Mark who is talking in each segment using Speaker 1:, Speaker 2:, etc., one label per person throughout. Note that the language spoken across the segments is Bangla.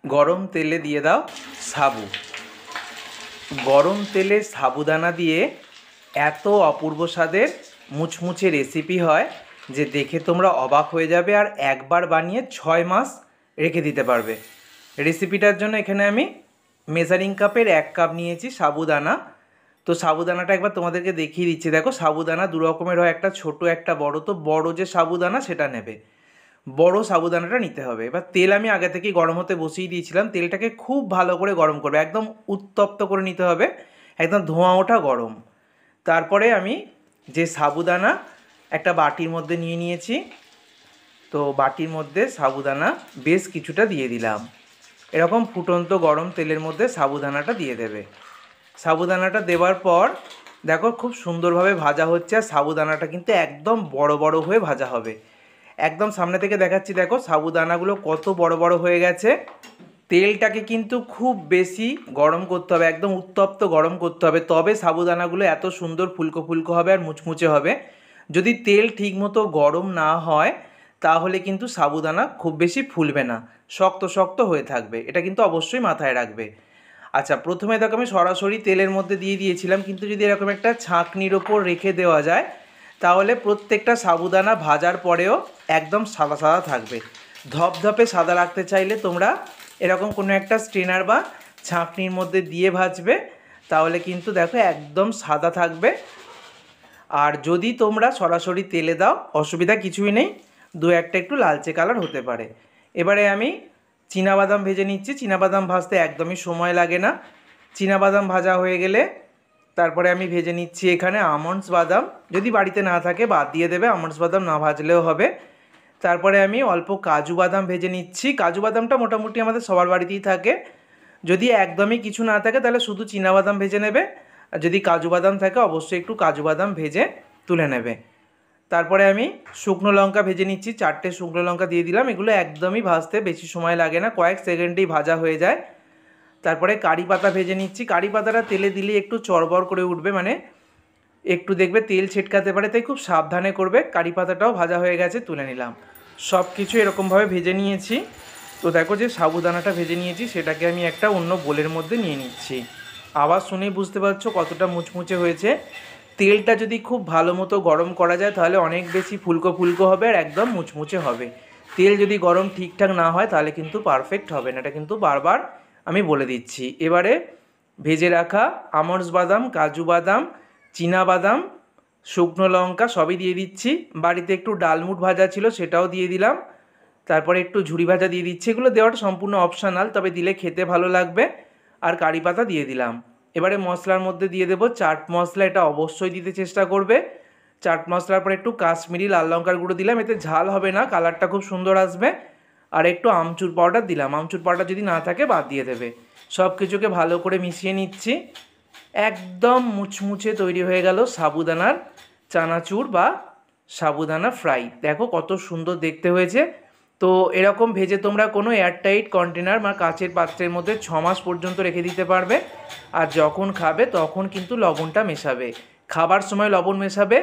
Speaker 1: গরম তেলে দিয়ে দাও সাবু। গরম তেলে সাবুদানা দিয়ে এত অপূর্ব স্বাদের মুচমুচে রেসিপি হয় যে দেখে তোমরা অবাক হয়ে যাবে, আর একবার বানিয়ে 6 মাস রেখে দিতে পারবে। রেসিপিটার জন্য এখানে আমি মেজারিং কাপের 1 কাপ নিয়েছি সাবুদানা। তো সাবুদানাটা একবার তোমাদেরকে দেখিয়ে দিচ্ছি। দেখো, সাবুদানা দু রকমের হয়, একটা ছোট একটা বড়। তো বড় যে সাবুদানা সেটা নেবে, বড় সাবুদানাটা নিতে হবে। এবার তেল আমি আগে থেকেই গরম হতে বসিয়ে দিয়েছিলাম। তেলটাকে খুব ভালো করে গরম করবে, একদম উত্তপ্ত করে নিতে হবে, একদম ধোঁয়া ওঠা গরম। তারপরে আমি যে সাবুদানা একটা বাটির মধ্যে নিয়ে নিয়েছি, তো বাটির মধ্যে সাবুদানা বেশ কিছুটা দিয়ে দিলাম। এরকম ফুটন্ত গরম তেলের মধ্যে সাবুদানাটা দিয়ে দেবে। সাবুদানাটা দেওয়ার পর দেখো খুব সুন্দরভাবে ভাজা হচ্ছে, আর সাবুদানাটা কিন্তু একদম বড় বড় হয়ে ভাজা হবে। একদম সামনে থেকে দেখাচ্ছি, দেখো সাবুদানাগুলো কত বড় বড় হয়ে গেছে। তেলটাকে কিন্তু খুব বেশি গরম করতে হবে, একদম উত্তপ্ত গরম করতে হবে, তবে সাবুদানাগুলো এত সুন্দর ফুলকো ফুলকো হবে আর মুচমুচে হবে। যদি তেল ঠিকমতো গরম না হয় তাহলে কিন্তু সাবুদানা খুব বেশি ফুলবে না, শক্ত শক্ত হয়ে থাকবে। এটা কিন্তু অবশ্যই মাথায় রাখবে। আচ্ছা, প্রথমে দেখো আমি সরাসরি তেলের মধ্যে দিয়ে দিয়েছিলাম, কিন্তু যদি এরকম একটা ছাঁকনির ওপর রেখে দেওয়া যায় তাহলে প্রত্যেকটা সাবুদানা ভাজার পরেও একদম সাদা সাদা থাকবে। ধপধপে সাদা রাখতে চাইলে তোমরা এরকম কোনো একটা স্ট্রেনার বা ছাঁকনির মধ্যে দিয়ে ভাজবে, তাহলে কিন্তু দেখো একদম সাদা থাকবে। আর যদি তোমরা সরাসরি তেলে দাও অসুবিধা কিছুই নেই, দু একটা একটু লালচে কালার হতে পারে। এবারে আমি চীনাবাদাম ভেজে নিচ্ছি। চীনাবাদাম ভাজতে একদমই সময় লাগে না। চীনাবাদাম ভাজা হয়ে গেলে তারপরে আমি ভেজে নিচ্ছি এখানে আমন্ডস বাদাম। যদি বাড়িতে না থাকে বাদ দিয়ে দেবে, আমন্ডস বাদাম না ভাজলেও হবে। তারপরে আমি অল্প কাজু বাদাম ভেজে নিচ্ছি। কাজু বাদামটা মোটামুটি আমাদের সবার বাড়িতেই থাকে। যদি একদমই কিছু না থাকে তাহলে শুধু চীনাবাদাম ভেজে নেবে, আর যদি কাজু বাদাম থাকে অবশ্যই একটু কাজু বাদাম ভেজে তুলে নেবে। তারপরে আমি শুকনো লঙ্কা ভেজে নিচ্ছি, 4টে শুকনো লঙ্কা দিয়ে দিলাম। এগুলো একদমই ভাজতে বেশি সময় লাগে না, কয়েক সেকেন্ডেই ভাজা হয়ে যায়। তারপরে কারি পাতা ভেজে নিচ্ছি। কারি পাতাটা তেলে দিলে একটু চড়বড় করে উঠবে, মানে একটু দেখবে তেল ছিটকাতে পারে, তাই খুব সাবধানে করবে। কারি পাতাটাও ভাজা হয়ে গেছে, তুলে নিলাম। সব কিছু এরকমভাবে ভেজে নিয়েছি। তো দেখো যে সাবুদানাটা ভেজে নিয়েছি সেটাকে আমি একটা অন্য বোলের মধ্যে নিয়ে নিচ্ছি। আওয়াজ শুনেই বুঝতে পারছো কতটা মুচমুচে হয়েছে। তেলটা যদি খুব ভালো মতো গরম করা যায় তাহলে অনেক বেশি ফুলকো ফুলকো হবে আর একদম মুচমুচে হবে। তেল যদি গরম ঠিকঠাক না হয় তাহলে কিন্তু পারফেক্ট হবে না, এটা কিন্তু বারবার আমি বলে দিচ্ছি। এবারে ভেজে রাখা আমন্ডস বাদাম, কাজু বাদাম, চীনা বাদাম, শুকনো লঙ্কা সবই দিয়ে দিচ্ছি। বাড়িতে একটু ডালমুট ভাজা ছিল সেটাও দিয়ে দিলাম। তারপরে একটু ঝুরি ভাজা দিয়ে দিচ্ছি। এগুলো দেওয়াটা সম্পূর্ণ অপশনাল, তবে দিলে খেতে ভালো লাগবে। আর কারি পাতা দিয়ে দিলাম। এবারে মশলার মধ্যে দিয়ে দেবো চাট মশলা, এটা অবশ্যই দিতে চেষ্টা করবে। চাট মশলার পরে একটু কাশ্মীরি লাল লঙ্কার গুঁড়ো দিলাম, এতে ঝাল হবে না, কালারটা খুব সুন্দর আসবে। আর একটু আমচুর পাউডার দিলাম, আমচুর পাউডার যদি না থাকে বাদ দিয়ে দেবে। সব কিছুকে ভালো করে মিশিয়ে নিচ্ছি। একদম মুচমুচে তৈরি হয়ে গেল সাবুদানার চানাচুর বা সাবুদানা ফ্রাই। দেখো কত সুন্দর দেখতে হয়েছে। তো এরকম ভেজে তোমরা কোনো এয়ারটাইট কন্টেনার বা কাচের পাত্রের মধ্যে 6 মাস পর্যন্ত রেখে দিতে পারবে। আর যখন খাবে তখন কিন্তু লবণটা মেশাবে। খাবার সময় লবণ মেশাবে,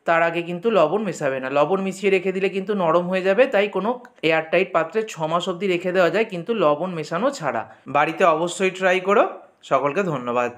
Speaker 1: তার আগে কিন্তু লবণ মেশাবে না। লবণ মিশিয়ে রেখে দিলে কিন্তু নরম হয়ে যাবে, তাই কোনো এয়ারটাইট পাত্রে 6 মাস অবধি রেখে দেওয়া যায়, কিন্তু লবণ মেশানো ছাড়া। বাড়িতে অবশ্যই ট্রাই করো। সকলকে ধন্যবাদ।